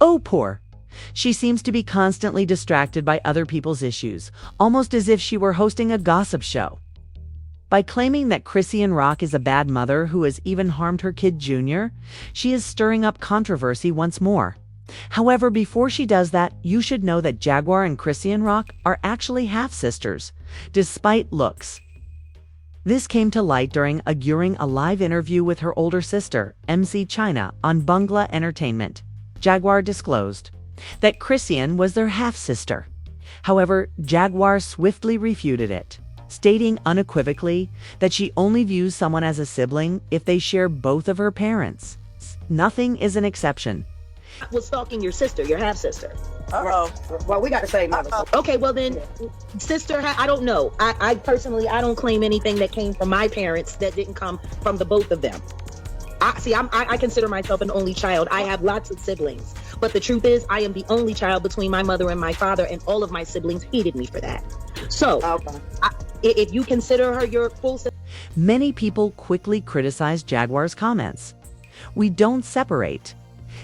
Oh, poor. She seems to be constantly distracted by other people's issues, almost as if she were hosting a gossip show. By claiming that Chrisean Rock is a bad mother who has even harmed her kid Junior, she is stirring up controversy once more. However, before she does that, you should know that Jaguar and Chrisean Rock are actually half-sisters, despite looks. This came to light during a live interview with her older sister, MC China, on Bungla Entertainment. Jaguar disclosed that Chrisean was their half-sister. However, Jaguar swiftly refuted it, stating unequivocally that she only views someone as a sibling if they share both of her parents. Nothing is an exception. Was stalking your sister, your half-sister. Uh-oh. Well, we got to say mother. Okay, well then, sister, I don't know. I personally, I don't claim anything that came from my parents that didn't come from the both of them. I consider myself an only child. I have lots of siblings. But the truth is, I am the only child between my mother and my father, and all of my siblings hated me for that. So, if you consider her your full sister. Many people quickly criticized Jaguar's comments. We don't separate.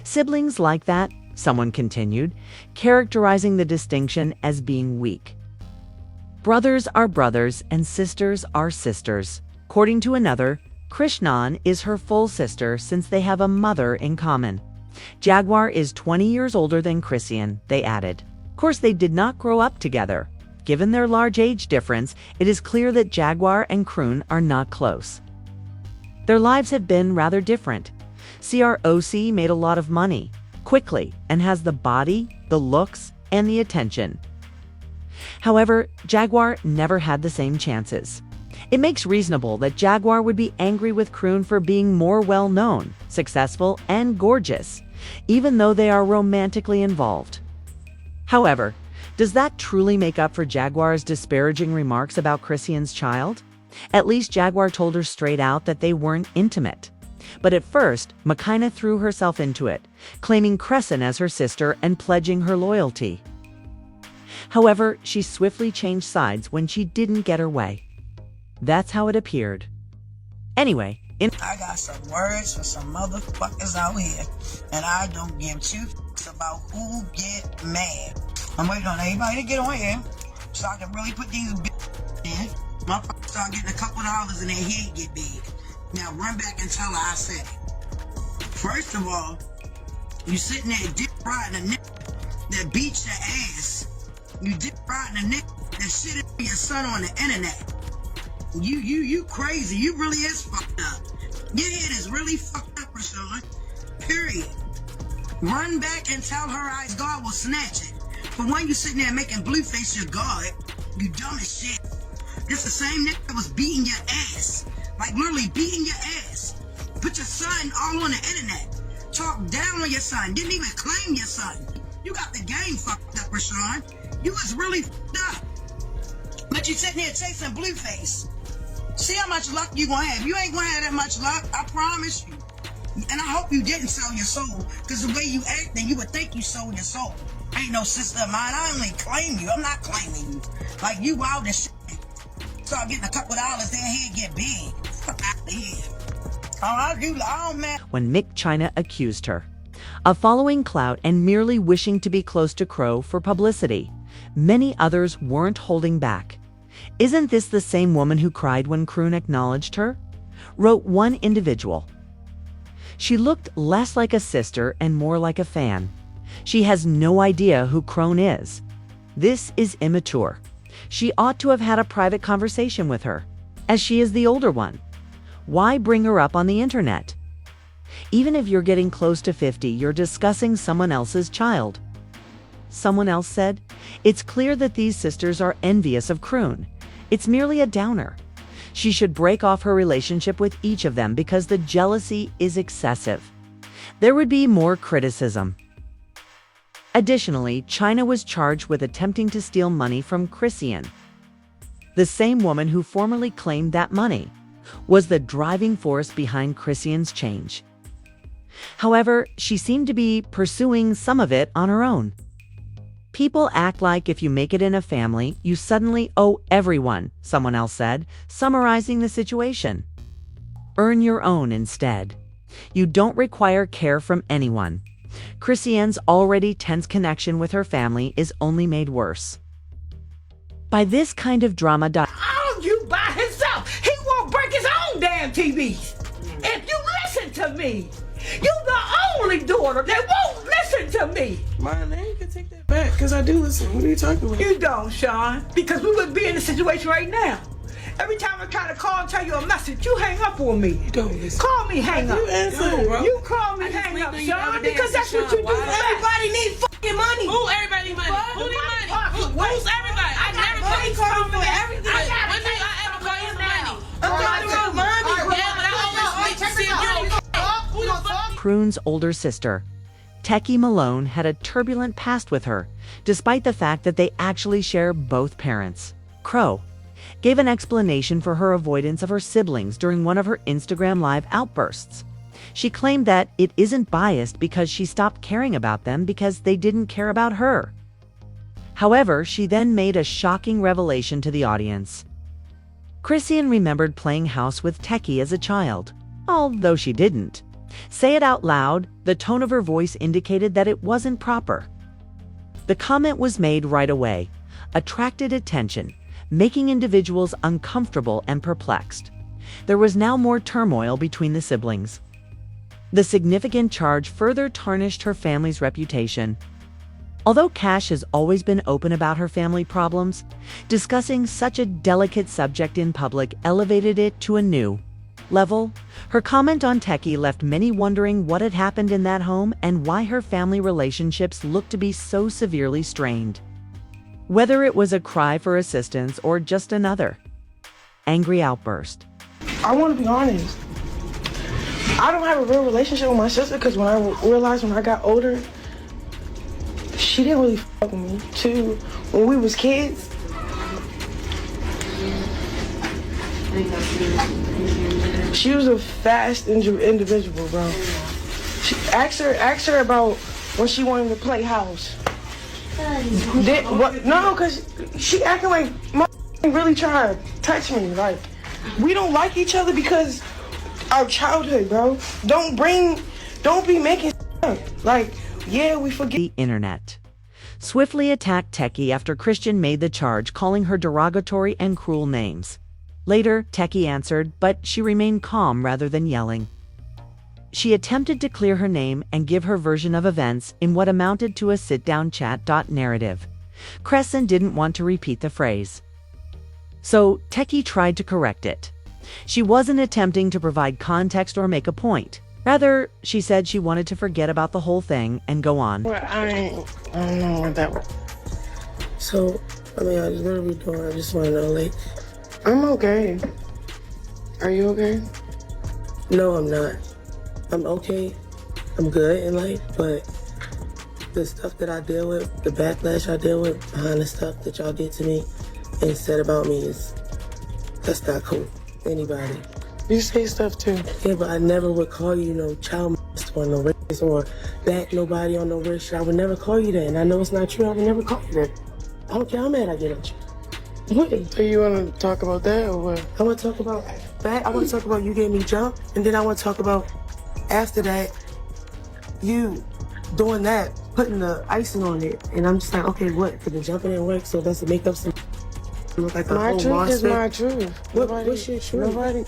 Siblings like that, someone continued, characterizing the distinction as being weak. Brothers are brothers and sisters are sisters. According to another, Krishnan is her full sister since they have a mother in common. Jaguar is 20 years older than Chrisean, they added. Of course, they did not grow up together. Given their large age difference, it is clear that Jaguar and Kroon are not close. Their lives have been rather different. CROC made a lot of money, quickly, and has the body, the looks, and the attention. However, Jaguar never had the same chances. It makes reasonable that Jaguar would be angry with Kroon for being more well-known, successful, and gorgeous, even though they are romantically involved. However, does that truly make up for Jaguar's disparaging remarks about Chrisean's child? At least Jaguar told her straight out that they weren't intimate. But at first, Makaina threw herself into it, claiming Chrisean as her sister and pledging her loyalty. However, she swiftly changed sides when she didn't get her way. That's how it appeared. Anyway, I got some words for some motherfuckers out here, and I don't give two fucks about who get mad. I'm waiting on everybody to get on here so I can really put these in. Motherfuckers start getting a couple dollars and their head get big. Now run back and tell her I said it. First of all, you sitting there dick riding a nigga that beats your ass. You dick riding a nigga that shit at your son on the internet. You crazy. You really is fucked up. Your head is really fucked up, Rashawn. Period. Run back and tell her Ice God will snatch it. But when you sitting there making Blueface your God, you dumb as shit. This the same nigga that was beating your ass. Like literally beating your ass. Put your son all on the internet. Talk down on your son. Didn't even claim your son. You got the game fucked up, Rashawn. You was really fucked up. But you sitting here chasing Blueface. See how much luck you gonna have. You ain't gonna have that much luck, I promise you. And I hope you didn't sell your soul, because the way you acting, you would think you sold your soul. Ain't no sister of mine. I only claim you. I'm not claiming you. Like you wild as shit. Start getting a couple dollars, then head get big. Fuck out of here. Oh, man. When Mick China accused her of following clout and merely wishing to be close to Crow for publicity, many others weren't holding back. Isn't this the same woman who cried when Kroon acknowledged her? Wrote one individual. She looked less like a sister and more like a fan. She has no idea who Kroon is. This is immature. She ought to have had a private conversation with her, as she is the older one. Why bring her up on the internet? Even if you're getting close to 50, you're discussing someone else's child. Someone else said, it's clear that these sisters are envious of Kroon. It's merely a downer. She should break off her relationship with each of them because the jealousy is excessive. There would be more criticism. Additionally, China was charged with attempting to steal money from Chrisean. The same woman who formerly claimed that money was the driving force behind Chrisean's change. However, she seemed to be pursuing some of it on her own. People act like if you make it in a family, you suddenly owe everyone, someone else said, summarizing the situation. Earn your own instead. You don't require care from anyone. Chrisean's already tense connection with her family is only made worse by this kind of drama. Oh, you by himself. He won't break his own damn TVs. If you listen to me, you the only daughter that won't listen to me. Man, now you can take that back, because I do listen. What are you talking about? You don't, Sean, because we would be in a situation right now. Every time I try to call and tell you a message, you hang up on me. You don't listen. Call me hang up. You answer, bro. You call me hang up, Sean, because that's what you do. Everybody need fucking money. Who everybody money? Who need money? Who's everybody? I never call you for everything. When did I ever call you for money? I'm talking about money. Yeah, but I always wait to see if you don't who the fuck? Prune's older sister, Techie Malone, had a turbulent past with her, despite the fact that they actually share both parents. Crow gave an explanation for her avoidance of her siblings during one of her Instagram Live outbursts. She claimed that it isn't biased because she stopped caring about them because they didn't care about her. However, she then made a shocking revelation to the audience. Chrisean remembered playing house with Techie as a child, although she didn't say it out loud. The tone of her voice indicated that it wasn't proper. The comment was made right away, attracted attention, making individuals uncomfortable and perplexed. There was now more turmoil between the siblings. The significant charge further tarnished her family's reputation. Although Cash has always been open about her family problems, discussing such a delicate subject in public elevated it to a new level. Her comment on Techie left many wondering what had happened in that home and why her family relationships looked to be so severely strained. Whether it was a cry for assistance or just another angry outburst. I want to be honest. I don't have a real relationship with my sister because when I realized when I got older, she didn't really fuck with me. Too, when we was kids, she was a fast individual, bro. Ask her about when she wanted to play house. No, because she acting like my really trying to touch me. Like, we don't like each other because our childhood, bro. Don't be making up. Like, yeah, we forget. The internet swiftly attacked Techie after Chrisean made the charge, calling her derogatory and cruel names. Later, Techie answered, but she remained calm rather than yelling. She attempted to clear her name and give her version of events in what amounted to a sit-down chat narrative. Chrisean didn't want to repeat the phrase, so Techie tried to correct it. She wasn't attempting to provide context or make a point. Rather, she said she wanted to forget about the whole thing and go on. Well, I don't know what that was. So, what are we doing? I just want to know, like. I'm okay. Are you okay? No, I'm not. I'm okay. I'm good in life, but the stuff that I deal with, the backlash I deal with behind the stuff that y'all did to me and said about me that's not cool. Anybody. You say stuff too. Yeah, but I never would call you no child molester or no racist or back nobody on no weird shit. I would never call you that, and I know it's not true. I would never call you that. I don't care how mad I get at you. What? So you want to talk about that or what? I want to talk about that. I want to talk about you gave me jump, and then I want to talk about after that, you doing that, putting the icing on it, and I'm just like, okay, what? For the jumping didn't work, so that's to make up some. Look like a My whole truth monster. is my truth. What's your truth? Nobody.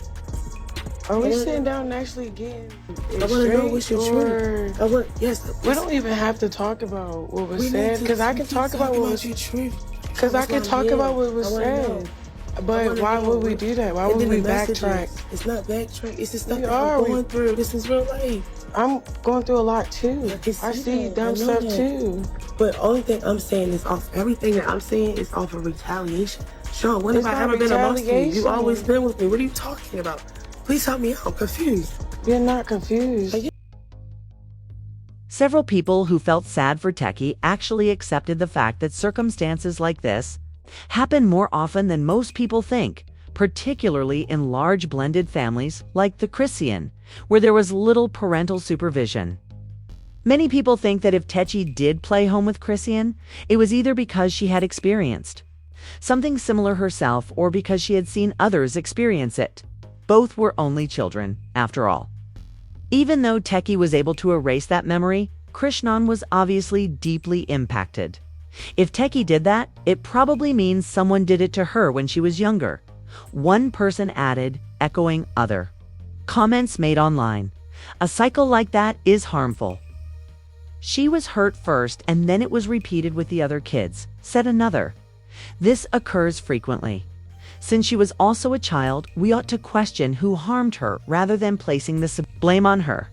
Are we sitting down and actually getting I want to know what's your truth. We don't even have to talk about what was said, because I can talk about what was. your truth. Because I can talk about what was said. But why would we do that? Why would we backtrack? It's not backtrack. It's the stuff We that are. I'm going through. This is real life. I'm going through a lot too. I I see that. dumb I know stuff that. too. But only thing I'm saying is off. Everything that I'm saying is off of retaliation. Sean, when It's have I not ever been amongst you? retaliation. You've always been with me. What are you talking about? Please help me out. I'm confused. You're not confused. Several people who felt sad for Techie actually accepted the fact that circumstances like this happen more often than most people think, particularly in large blended families like the Chrisean, where there was little parental supervision. Many people think that if Techie did play home with Chrisean, it was either because she had experienced something similar herself or because she had seen others experience it. Both were only children, after all. Even though Techie was able to erase that memory, Chrisean was obviously deeply impacted. If Techie did that, it probably means someone did it to her when she was younger. One person added, echoing other comments made online. A cycle like that is harmful. She was hurt first and then it was repeated with the other kids, said another. This occurs frequently. Since she was also a child, we ought to question who harmed her rather than placing the blame on her.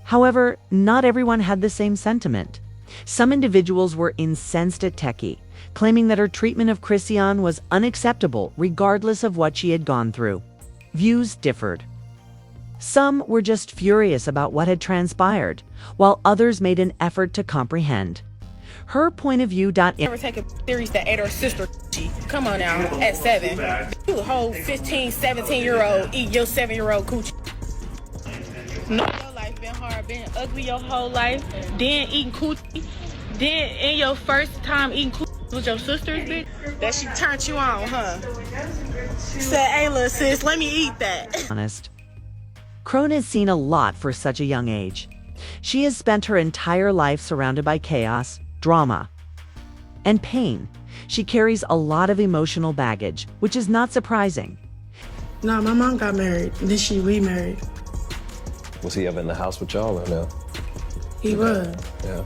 However, not everyone had the same sentiment. Some individuals were incensed at Techie, claiming that her treatment of Chrisean was unacceptable regardless of what she had gone through. Views differed. Some were just furious about what had transpired, while others made an effort to comprehend. Her point of view. Never take a series that ate her sister. Come on now, at 7. You a whole 15, 17-year-old eat your 7-year-old coochie. No, your life been hard, been ugly your whole life. Then eating coochie. Then in your first time eating coochie with your sister's bitch. That she turned you on, huh? Said, hey, little sis, let me eat that. Honest. Crone has seen a lot for such a young age. She has spent her entire life surrounded by chaos, drama, and pain. She carries a lot of emotional baggage, which is not surprising. Nah, my mom got married, then she remarried. Was he ever in the house with y'all or no? He was. Yeah.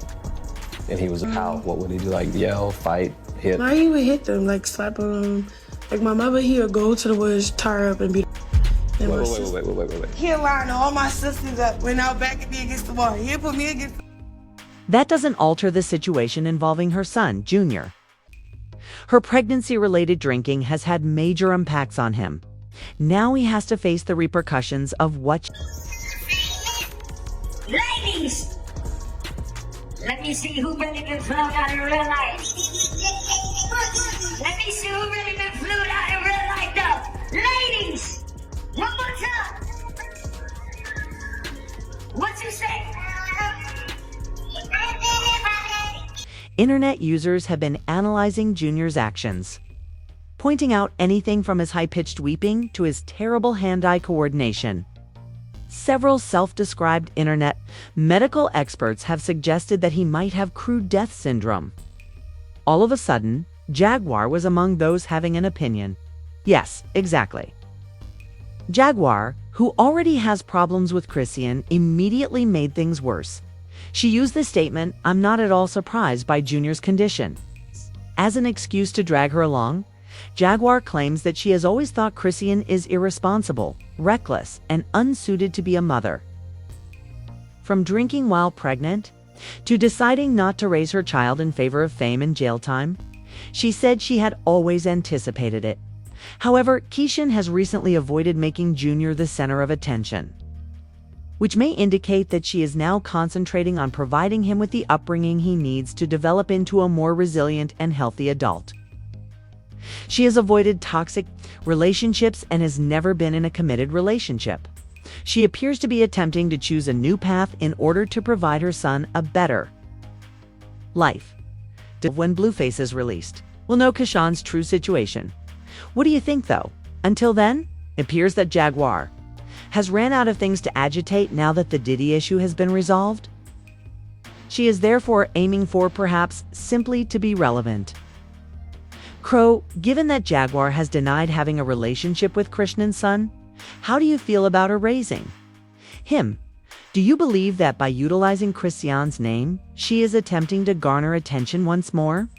And he was out. What would he do? Like yell, fight, hit? Nah, he would hit them, like slap them. Like my mother, he would go to the woods, tie her up, and beat her. Wait. He'll line all my sisters up when out back at me against the wall. He'll put me against. That doesn't alter the situation involving her son, Junior. Her pregnancy-related drinking has had major impacts on him. Now he has to face the repercussions of what. Ladies, let me see who really been flued out in real life. Let me see who really been flued out in real life, though. Ladies, one more time. What you say? Internet users have been analyzing Junior's actions, pointing out anything from his high-pitched weeping to his terrible hand-eye coordination. Several self-described internet medical experts have suggested that he might have crew death syndrome. All of a sudden, Jaguar was among those having an opinion. Yes, exactly. Jaguar, who already has problems with Chrisean, immediately made things worse. She used the statement, "I'm not at all surprised by Junior's condition." As an excuse to drag her along, Jaguar claims that she has always thought Chrisean is irresponsible, reckless, and unsuited to be a mother. From drinking while pregnant, to deciding not to raise her child in favor of fame and jail time, she said she had always anticipated it. However, Chrisean has recently avoided making Junior the center of attention, which may indicate that she is now concentrating on providing him with the upbringing he needs to develop into a more resilient and healthy adult. She has avoided toxic relationships and has never been in a committed relationship. She appears to be attempting to choose a new path in order to provide her son a better life. When Blueface is released, we'll know Chrisean's true situation. What do you think, though? Until then, it appears that Jaguar has ran out of things to agitate now that the Diddy issue has been resolved. She is therefore aiming for, perhaps, simply to be relevant. Crow, given that Jaguar has denied having a relationship with Chrisean's son, how do you feel about her raising him? Do you believe that by utilizing Chrisean's name, she is attempting to garner attention once more?